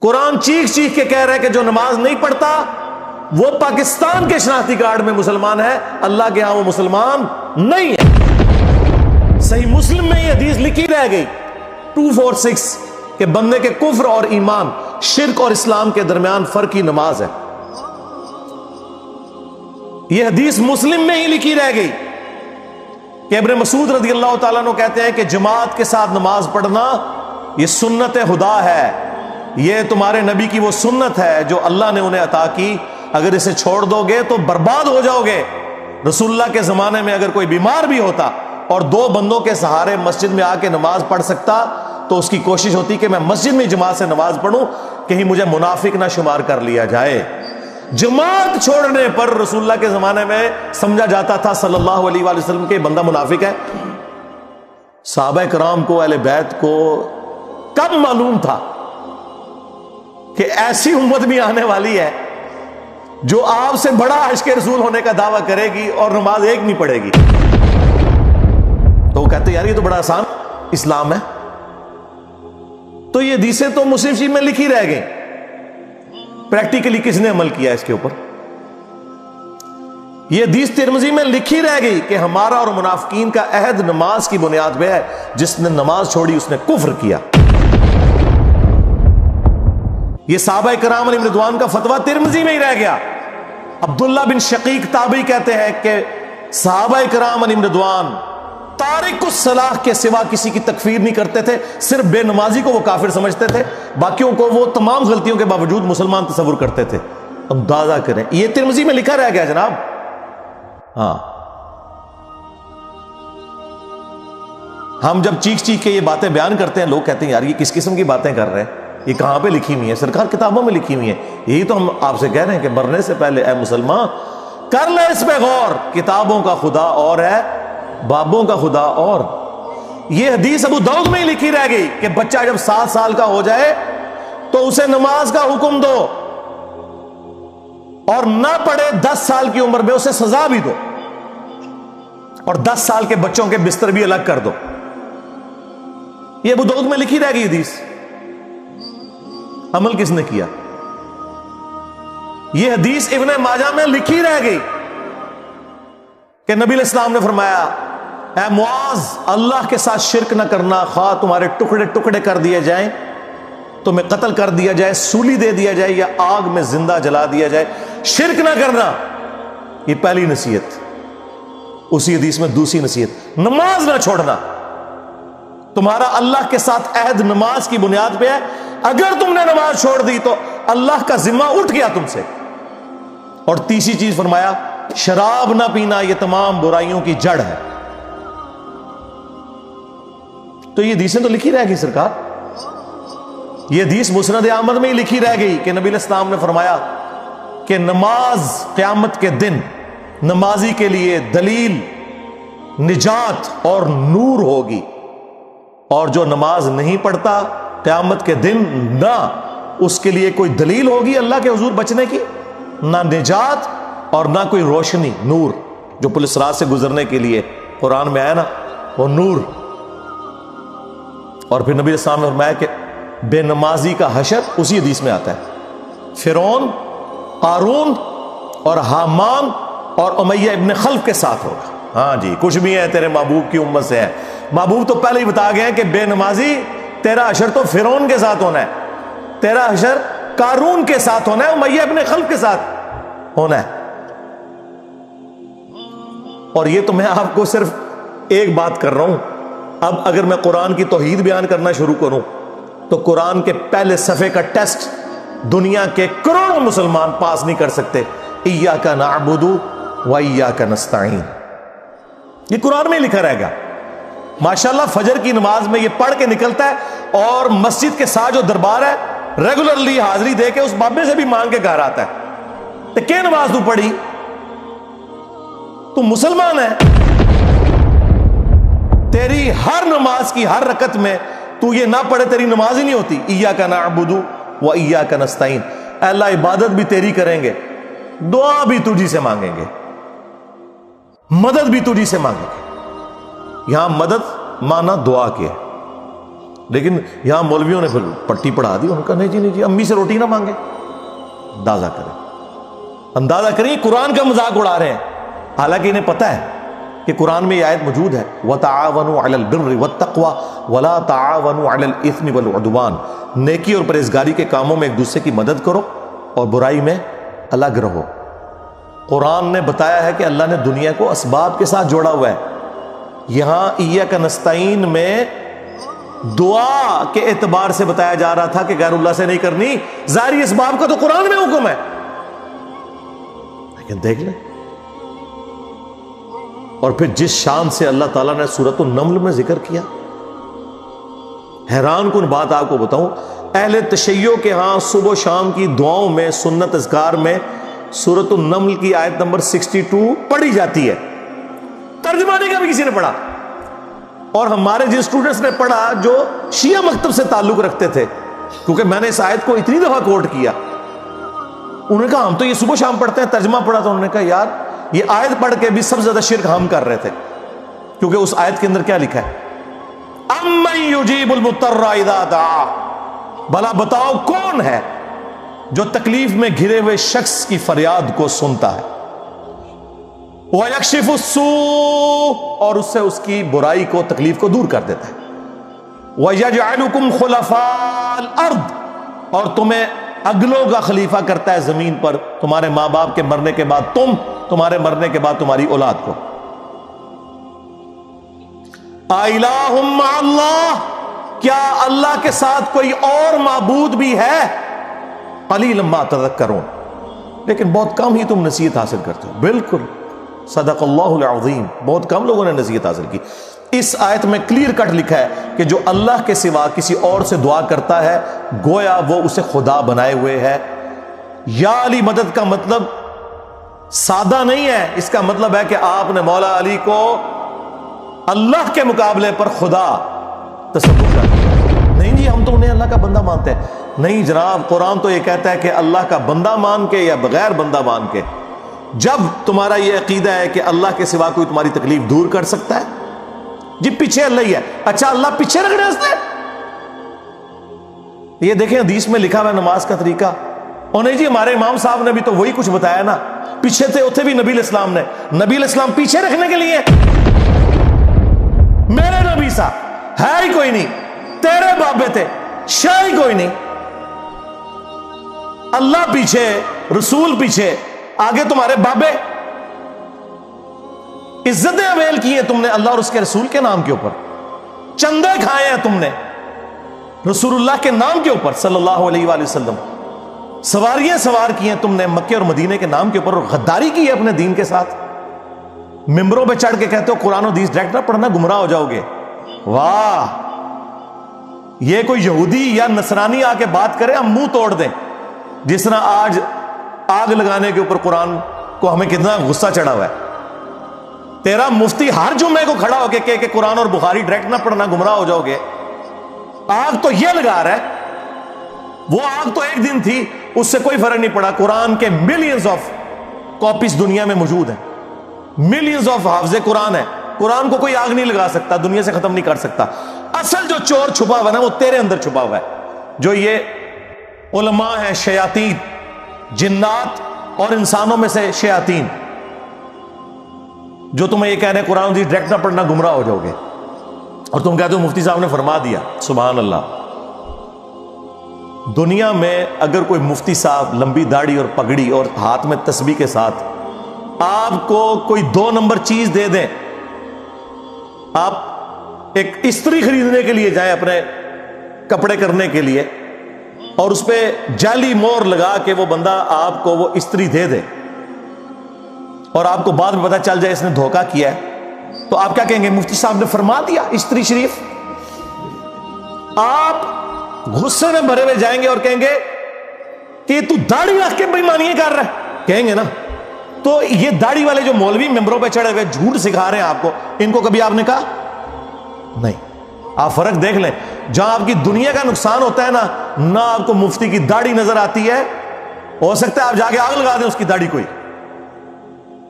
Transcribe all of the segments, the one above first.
قرآن چیخ چیخ کے کہہ رہے کہ جو نماز نہیں پڑھتا وہ پاکستان کے شناختی کارڈ میں مسلمان ہے، اللہ کے ہاں وہ مسلمان نہیں ہے۔ صحیح مسلم میں یہ حدیث لکھی رہ گئی 246 کہ بندے کے کفر اور ایمان، شرک اور اسلام کے درمیان فرق کی نماز ہے۔ یہ حدیث مسلم میں ہی لکھی رہ گئی کہ ابن مسعود رضی اللہ تعالیٰ عنہ کہتے ہیں کہ جماعت کے ساتھ نماز پڑھنا یہ سنت خدا ہے، یہ تمہارے نبی کی وہ سنت ہے جو اللہ نے انہیں عطا کی، اگر اسے چھوڑ دو گے تو برباد ہو جاؤ گے۔ رسول اللہ کے زمانے میں اگر کوئی بیمار بھی ہوتا اور 2 بندوں کے سہارے مسجد میں آ کے نماز پڑھ سکتا تو اس کی کوشش ہوتی کہ میں مسجد میں جماعت سے نماز پڑھوں، کہیں مجھے منافق نہ شمار کر لیا جائے۔ جماعت چھوڑنے پر رسول اللہ کے زمانے میں سمجھا جاتا تھا صلی اللہ علیہ وآلہ وسلم کہ بندہ منافق ہے۔ صحابہ کرام کو، اہل بیت کو کب معلوم تھا کہ ایسی امت بھی آنے والی ہے جو آپ سے بڑا عشق رسول ہونے کا دعویٰ کرے گی اور نماز ایک نہیں پڑھے گی؟ تو وہ کہتے یار یہ تو بڑا آسان اسلام ہے۔ تو یہ حدیثیں تو مسلم شریف میں لکھی رہ گئی، پریکٹیکلی کس نے عمل کیا اس کے اوپر؟ یہ حدیث ترمذی میں لکھی رہ گئی کہ ہمارا اور منافقین کا عہد نماز کی بنیاد پہ ہے، جس نے نماز چھوڑی اس نے کفر کیا۔ یہ صحابہ کرام علیہم رضوان کا فتویٰ ترمذی میں ہی رہ گیا۔ عبداللہ بن شقیق تابعی کہتے ہیں کہ صحابہ کرام علیہم رضوان تارک الصلاح کے سوا کسی کی تکفیر نہیں کرتے تھے، صرف بے نمازی کو وہ کافر سمجھتے تھے، باقیوں کو وہ تمام غلطیوں کے باوجود مسلمان تصور کرتے تھے۔ اندازہ کریں، یہ ترمذی میں لکھا رہ گیا جناب۔ ہاں، ہم جب چیخ چیخ کے یہ باتیں بیان کرتے ہیں لوگ کہتے ہیں یار یہ کس قسم کی باتیں کر رہے ہیں، یہ کہاں پہ لکھی ہوئی ہے؟ سرکار کتابوں میں لکھی ہوئی ہے۔ یہی تو ہم آپ سے کہہ رہے ہیں کہ مرنے سے پہلے اے مسلمان کر لے اس پہ غور، کتابوں کا خدا اور ہے، بابوں کا خدا اور۔ یہ حدیث ابو داؤد میں ہی لکھی رہ گئی کہ بچہ جب 7 سال کا ہو جائے تو اسے نماز کا حکم دو، اور نہ پڑھے 10 سال کی عمر میں اسے سزا بھی دو، اور 10 سال کے بچوں کے بستر بھی الگ کر دو۔ یہ ابو داؤد میں لکھی رہ گئی حدیث، عمل کس نے کیا؟ یہ حدیث ابن ماجہ میں لکھی رہ گئی کہ نبی علیہ السلام نے فرمایا اے معاذ اللہ کے ساتھ شرک نہ کرنا، خواہ تمہارے ٹکڑے ٹکڑے کر دیے جائیں، تمہیں قتل کر دیا جائے، سولی دے دیا جائے یا آگ میں زندہ جلا دیا جائے، شرک نہ کرنا۔ یہ پہلی نصیحت۔ اسی حدیث میں دوسری نصیحت، نماز نہ چھوڑنا۔ تمہارا اللہ کے ساتھ عہد نماز کی بنیاد پہ ہے، اگر تم نے نماز چھوڑ دی تو اللہ کا ذمہ اٹھ گیا تم سے۔ اور تیسری چیز فرمایا شراب نہ پینا، یہ تمام برائیوں کی جڑ ہے۔ تو یہ حدیثیں تو لکھی رہ گئی سرکار۔ یہ حدیث مسند احمد میں ہی لکھی رہ گئی کہ نبی علیہ السلام نے فرمایا کہ نماز قیامت کے دن نمازی کے لیے دلیل، نجات اور نور ہوگی، اور جو نماز نہیں پڑھتا قیامت کے دن نہ اس کے لیے کوئی دلیل ہوگی اللہ کے حضور بچنے کی، نہ نجات اور نہ کوئی روشنی، نور جو پولیس رات سے گزرنے کے لیے قرآن میں آیا نا وہ نور۔ اور پھر نبی السلام نے فرمایا کہ بے نمازی کا حشر اسی حدیث میں آتا ہے، فرعون، قارون اور حامان اور امیہ ابن خلف کے ساتھ ہوگا۔ ہاں جی، کچھ بھی ہے تیرے محبوب کی امت سے ہے۔ محبوب تو پہلے ہی بتا گئے ہیں کہ بے نمازی تیرا حشر تو فرعون کے ساتھ ہونا ہے، تیرا حشر قارون کے ساتھ ہونا ہے، امیہ ابن خلف کے ساتھ ہونا ہے۔ اور یہ تو میں آپ کو صرف ایک بات کر رہا ہوں، اب اگر میں قرآن کی توحید بیان کرنا شروع کروں تو قرآن کے پہلے صفحے کا ٹیسٹ دنیا کے کروڑوں مسلمان پاس نہیں کر سکتے۔ ایاک نعبد و ایاک نستعین، یہ قرآن میں لکھا رہے گا۔ ماشاءاللہ فجر کی نماز میں یہ پڑھ کے نکلتا ہے، اور مسجد کے ساتھ جو دربار ہے ریگولرلی حاضری دے کے اس بابے سے بھی مانگ کے گھر آتا ہے۔ تو کیا نماز تو پڑھی؟ تو مسلمان ہے، تیری ہر نماز کی ہر رکعت میں تو یہ نہ پڑھے تیری نماز ہی نہیں ہوتی۔ ایاک نعبد و ایاک نستعین، اے اللہ عبادت بھی تیری کریں گے، دعا بھی تجھی سے مانگیں گے، مدد بھی تجھی سے مانگیں گے۔ یہاں مدد مانا دعا کے، لیکن یہاں مولویوں نے پھر پٹی پڑھا دی، ان کا نہیں جی امی سے روٹی نہ مانگے. اندازہ کریں قرآن کا مذاق اڑا رہے ہیں، حالانکہ انہیں پتہ ہے کہ قرآن میں یہ آیت موجود ہے وَتَعَاوَنُوا عَلَى الْبِرِّ وَالتَّقْوَى وَلَا تَعَاوَنُوا عَلَى الْإِثْمِ وَالْعُدْوَانِ. نیکی اور پرہیزگاری کے کاموں میں ایک دوسرے کی مدد کرو اور برائی میں الگ رہو. قرآن نے بتایا ہے کہ اللہ نے دنیا کو اسباب کے ساتھ جوڑا ہوا ہے. یہاں ایاک نستعین میں دعا کے اعتبار سے بتایا جا رہا تھا کہ غیر اللہ سے نہیں کرنی، ظاہری اسباب کا تو قرآن میں حکم ہے، لیکن دیکھ لیں. اور پھر جس شان سے اللہ تعالیٰ نے سورۃ النمل میں ذکر کیا، حیران کن بات آپ کو بتاؤں، اہل تشیع کے ہاں صبح و شام کی دعاؤں میں، سنت اذکار میں سورۃ النمل کی آیت نمبر 62 پڑھی جاتی ہے. ترجمہ نہیں کبھی کسی نے پڑھا. اور ہمارے جن اسٹوڈنٹس نے پڑھا جو شیعہ مکتب سے تعلق رکھتے تھے، کیونکہ میں نے اس آیت کو اتنی دفعہ کوٹ کیا، انہوں نے کہا ہم تو یہ صبح شام پڑھتے ہیں، ترجمہ پڑھا تو انہوں نے کہا یار یہ آیت پڑھ کے بھی سب سے زیادہ شرک ہم کر رہے تھے، کیونکہ اس آیت کے اندر کیا لکھا ہے؟ اَمَّن يُجِيبُ الْمُضْطَرَّ إِذَا دَعَا. بھلا بتاؤ کون ہے جو تکلیف میں گھرے ہوئے شخص کی فریاد کو سنتا ہے، وَيَكْشِفُ السُّوءَ، اور اس سے اس کی برائی کو، تکلیف کو دور کر دیتا ہے، وَيَجْعَلُكُمْ خُلَفَاءَ الْأَرْضِ، اور تمہیں اگلوں کا خلیفہ کرتا ہے زمین پر، تمہارے ماں باپ کے مرنے کے بعد تم، تمہارے مرنے کے بعد تمہاری اولاد کو. اَإِلَٰهٌ مَّعَ اللَّهِ، کیا اللہ کے ساتھ کوئی اور معبود بھی ہے؟ قَلِيلًا مَّا تَذَكَّرُونَ، لیکن بہت کم ہی تم نصیحت حاصل کرتے ہو. بالکل صدق اللہ العظیم، بہت کم لوگوں نے نصیحت حاصل کی. اس آیت میں کلیئر کٹ لکھا ہے کہ جو اللہ کے سوا کسی اور سے دعا کرتا ہے گویا وہ اسے خدا بنائے ہوئے ہے. یا علی مدد کا مطلب سادہ نہیں ہے، اس کا مطلب ہے کہ آپ نے مولا علی کو اللہ کے مقابلے پر خدا تصور کر دیا. نہیں جی ہم تو انہیں اللہ کا بندہ مانتے ہیں. نہیں جناب، قرآن تو یہ کہتا ہے کہ اللہ کا بندہ مان کے یا بغیر بندہ مان کے. جب تمہارا یہ عقیدہ ہے کہ اللہ کے سوا کوئی تمہاری تکلیف دور کر سکتا ہے، جی پیچھے اللہ ہی ہے. اچھا اللہ پیچھے رکھنے سے، یہ دیکھیں حدیث میں لکھا ہوا ہے نماز کا طریقہ. اور نہیں جی ہمارے امام صاحب نے بھی تو وہی کچھ بتایا نا، پیچھے تھے اتنے بھی نبی علیہ السلام نے. نبی علیہ السلام پیچھے رکھنے کے لیے، میرے نبی صاحب ہے ہی کوئی نہیں، تیرے بابے تھے شاہ ہی کوئی نہیں. اللہ پیچھے، رسول پیچھے، آگے تمہارے بابے. عزتیں اویل کی ہیں تم نے اللہ اور اس کے رسول کے نام کے اوپر، چندے کھائے ہیں تم نے رسول اللہ کے نام کے اوپر صلی اللہ علیہ وآلہ وسلم. سواریاں سوار کی ہیں تم نے مکے اور مدینے کے نام کے اوپر، اور غداری کی ہے اپنے دین کے ساتھ. ممبروں پہ چڑھ کے کہتے ہو قرآن و حدیث ڈائریکٹ نہ پڑھنا، گمراہ ہو جاؤ گے. واہ، یہ کوئی یہودی یا نصرانی آ کے بات کرے ہم منہ توڑ دیں. جس طرح آج آگ لگانے کے اوپر قرآن کو ہمیں کتنا غصہ چڑھا ہوا ہے. تیرا مفتی ہر جمعے کو کھڑا ہو کے کہ قرآن اور بخاری ڈائریکٹ نہ پڑھنا، گمراہ ہو جاؤ گے. آگ تو یہ لگا رہا ہے، وہ آگ تو ایک دن تھی، اس سے کوئی فرق نہیں پڑا. قرآن کے ملینز آف کاپیز دنیا میں موجود ہیں، ملینز آف حافظ قرآن ہے. قرآن کو کوئی آگ نہیں لگا سکتا، دنیا سے ختم نہیں کر سکتا. اصل جو چور چھپا ہوا ہے نا وہ تیرے اندر چھپا ہوا ہے. جو یہ علماء ہیں، شیاطین، جنات اور انسانوں میں سے شیاطین، جو تمہیں یہ کہہ رہے ہیں قرآن حدیث ڈائریکٹ نہ پڑھنا، گمراہ ہو جاؤ گے. اور تم کہتے ہو مفتی صاحب نے فرما دیا. سبحان اللہ. دنیا میں اگر کوئی مفتی صاحب لمبی داڑھی اور پگڑی اور ہاتھ میں تسبیح کے ساتھ آپ کو کوئی 2 نمبر چیز دے دیں، آپ ایک استری خریدنے کے لیے جائیں اپنے کپڑے کرنے کے لیے، اور اس پہ جعلی مور لگا کے وہ بندہ آپ کو وہ استری دے دے، اور آپ کو بعد میں پتہ چل جائے اس نے دھوکہ کیا ہے، تو آپ کیا کہیں گے؟ مفتی صاحب نے فرما دیا استری شریف. آپ غصے میں بھرے ہوئے جائیں گے اور کہیں گے کہ تو داڑھی رکھ کے بےایمانیاں کر رہا ہے، کہیں گے نا. تو یہ داڑھی والے جو مولوی ممبروں پہ چڑھے ہوئے جھوٹ سکھا رہے ہیں آپ کو، ان کو کبھی آپ نے کہا نہیں. آپ فرق دیکھ لیں، جہاں آپ کی دنیا کا نقصان ہوتا ہے نا، نہ آپ کو مفتی کی داڑھی نظر آتی ہے، ہو سکتا ہے آپ جا کے آگ لگا دیں اس کی داڑھی کوئی،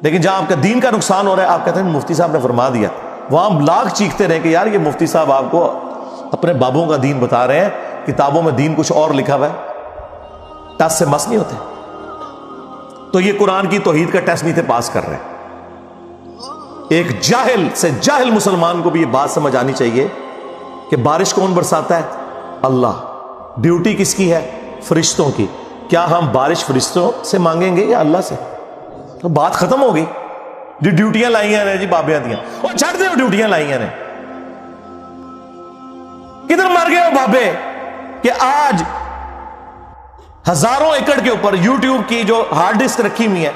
لیکن جہاں آپ کا دین کا نقصان ہو رہا ہے آپ کہتے ہیں مفتی صاحب نے فرما دیا. وہاں لاکھ چیختے رہے کہ یار یہ مفتی صاحب آپ کو اپنے بابوں کا دین بتا رہے ہیں، کتابوں میں دین کچھ اور لکھا ہوا ہے، ٹس سے مس نہیں ہوتے. تو یہ قرآن کی توحید کا ٹیسٹ نہیں تھے پاس کر رہے. ایک جاہل سے جاہل مسلمان کو بھی یہ بات سمجھ آنی چاہیے کہ بارش کون برساتا ہے؟ اللہ. ڈیوٹی کس کی ہے؟ فرشتوں کی. کیا ہم بارش فرشتوں سے مانگیں گے یا اللہ سے؟ تو بات ختم ہو گئی. جو ڈیوٹیاں لائیاں نے جی بابیاں دیاں، وہ چھڑ دے، ڈیوٹیاں لائیاں نے. کدھر مر گئے وہ بابے کہ آج ہزاروں ایکڑ کے اوپر یوٹیوب کی جو ہارڈ ڈسک رکھی ہوئی ہے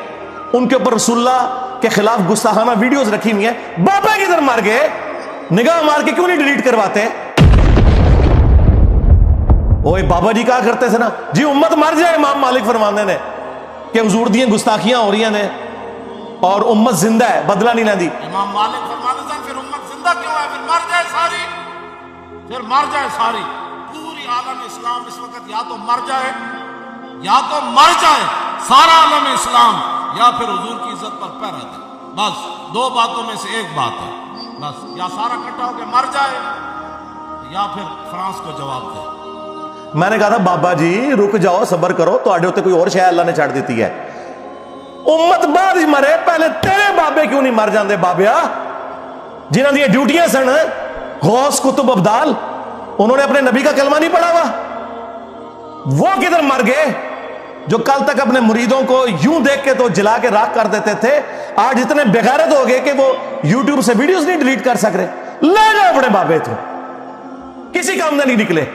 ان کے اوپر رسول اللہ کے خلاف گستاخانہ ویڈیوز رکھی ہوئی ہیں. بابا کدھر مر گئے؟ نگاہ مار کے کیوں نہیں ڈیلیٹ کرواتے؟ اوے بابا جی کہا کرتے تھے نا جی امت مر جائے، امام مالک فرماندے نے کہ حضور دیاں گستاخیاں ہو رہی ہیں اور امت زندہ ہے، بدلہ نہیں لیندی. امام مالک فرماتے ہیں پھر امت زندہ کیوں ہے؟ پھر مر جائے ساری، پھر مر جائے ساری. پوری عالم اسلام اس وقت یا تو مر جائے، یا تو مر جائے سارا عالم اسلام، یا پھر حضور کی عزت پر پہ رہتا ہے. بس دو باتوں میں سے ایک بات ہے. بس یا سارا اکٹھا ہو کے مر جائے یا پھر فرانس کو جواب دے. میں نے کہا تھا بابا جی رک جاؤ، صبر کرو، تو آڈے ہوتے کوئی اور شے اللہ نے چھاڑ دیتی ہے. امت بعد ہی مرے، پہلے تیرے بابے کیوں نہیں مر جاندے بابیا جنہاں دی ڈیوٹیاں سن؟ غوث کتب ابدال، انہوں نے اپنے نبی کا کلمہ نہیں پڑھا ہوا؟ وہ کدھر مر گئے جو کل تک اپنے مریدوں کو یوں دیکھ کے تو جلا کے راکھ کر دیتے تھے، آج اتنے بغیرت ہو گئے کہ وہ یوٹیوب سے ویڈیوز نہیں ڈیلیٹ کر سک رہے. لے جاؤ اپنے بابے تو، کسی کام میں نہیں نکلے.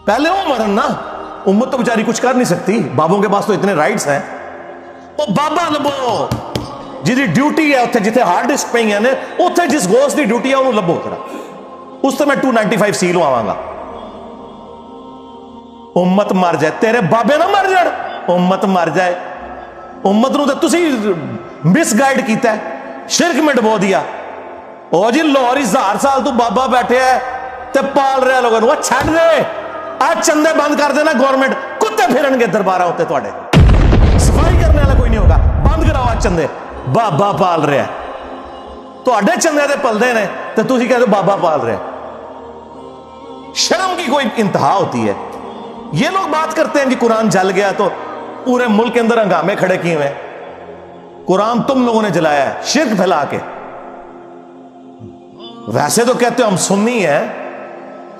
پہلے وہ مرن نا، امت تو بیچاری کچھ کر نہیں سکتی، بابوں کے پاس تو اتنے رائٹس ہیں. وہ بابا لبو جی ڈیوٹی ہے اتنے جتنے ہارڈ ڈسک پہ ہیں اتنے جس غوث دی ڈیوٹی ہے انہوں لبو اتنا، اس سے میں 295 سیل آواں گا. امت مر جائے، تیرے بابے نہ مر جائے، امت مر جائے. امت نو تے تسی مس گائیڈ کیتا ہے، شرک میں ڈبو دیا. او جی لاہور 1000 سال تو بابا بیٹھے ہے تے پال رہے لوگوں نو. چھڑ دے، آج چندے بند کر دینا گورنمنٹ، کتے پھرن گے دربارہ ہوتے تواڈے، صفائی کرنے والا کوئی نہیں ہوگا. بند کراؤ آج چندے، بابا پال رہے ہیں. تواڈے چندے تے پلدے نے تے تسی کہتے بابا پال رہے. شرم کی کوئی انتہا ہوتی ہے. یہ لوگ بات کرتے ہیں کہ قرآن جل گیا تو پورے ملک کے اندر ہنگامے کھڑے کیے ہوئے. قرآن تم لوگوں نے جلایا ہے شرک پھیلا کے. ویسے تو کہتے ہو ہم سنی ہیں.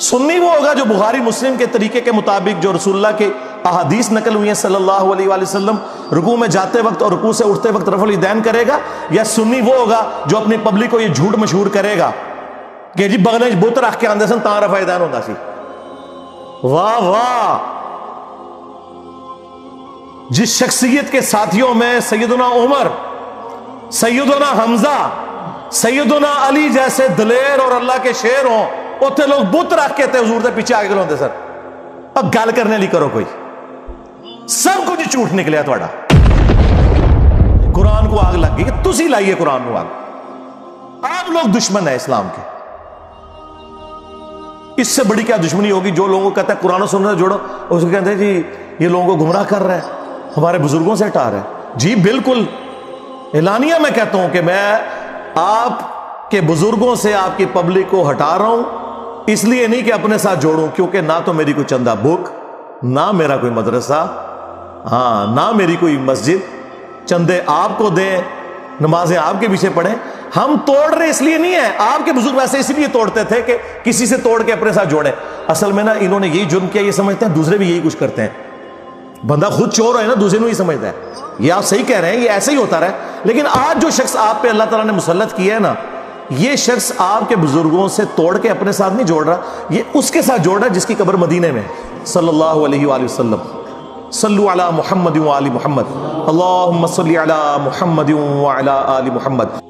سنی وہ ہوگا جو بخاری مسلم کے طریقے کے مطابق جو رسول اللہ کے احادیث نقل ہوئی ہیں صلی اللہ علیہ وآلہ وسلم، رکوع میں جاتے وقت اور رکوع سے اٹھتے وقت رفع الیدین کرے گا. یا سنی وہ ہوگا جو اپنی پبلک کو یہ جھوٹ مشہور کرے گا کہ جی بغلے بت رکھ کے آندے سن تاں رفع الیدین ہوندا سی. واہ واہ. جس شخصیت کے ساتھیوں میں سیدنا عمر، سیدنا حمزہ، سیدنا علی جیسے دلیر اور اللہ کے شیر ہوں، اتنے لوگ بت رکھ کے تے حضور دے پیچھے آگے کھلوندے سر. اب گل کرنے لی کرو کوئی، سب کچھ جھوٹ نکلیا تھوڑا. قرآن کو آگ لگ گئی کہ تسی لائیے قرآن کو آگ. آپ لوگ دشمن ہیں اسلام کے. اس سے بڑی کیا دشمنی ہوگی جو لوگوں کو کہتا ہے قرآن و سنت سے جوڑو، اس کو کہتے ہیں جی یہ لوگوں کو گمراہ کر رہا ہے، ہمارے بزرگوں سے ہٹا رہا ہے. جی بالکل اعلانیہ میں کہتا ہوں کہ میں آپ کے بزرگوں سے آپ کی پبلک کو ہٹا رہا ہوں، اس لیے نہیں کہ اپنے ساتھ جوڑوں، کیونکہ نہ تو میری کوئی چندہ بک، نہ میرا کوئی مدرسہ، ہاں نہ میری کوئی مسجد. چندے آپ کو دیں، نمازیں آپ کے پیچھے پڑھیں. ہم توڑ رہے اس لیے نہیں ہے، آپ کے بزرگ ویسے اس لیے توڑتے تھے کہ کسی سے توڑ کے اپنے ساتھ جوڑے. اصل میں نا انہوں نے یہی جرم کیا، یہ سمجھتے ہیں دوسرے بھی یہی کچھ کرتے ہیں. بندہ خود چور ہے نا، دوسرے کو ہی سمجھتا ہے. یہ آپ صحیح کہہ رہے ہیں، یہ ایسے ہی ہوتا رہا ہے. لیکن آج جو شخص آپ پہ اللہ تعالیٰ نے مسلط کیا ہے نا، یہ شخص آپ کے بزرگوں سے توڑ کے اپنے ساتھ نہیں جوڑ رہا، یہ اس کے ساتھ جوڑ رہا ہے جس کی قبر مدینے میں صلی اللہ علیہ وآلہ وسلم. صلو علی محمد و آل محمد، اللہم صلی علی محمد و علی آل محمد.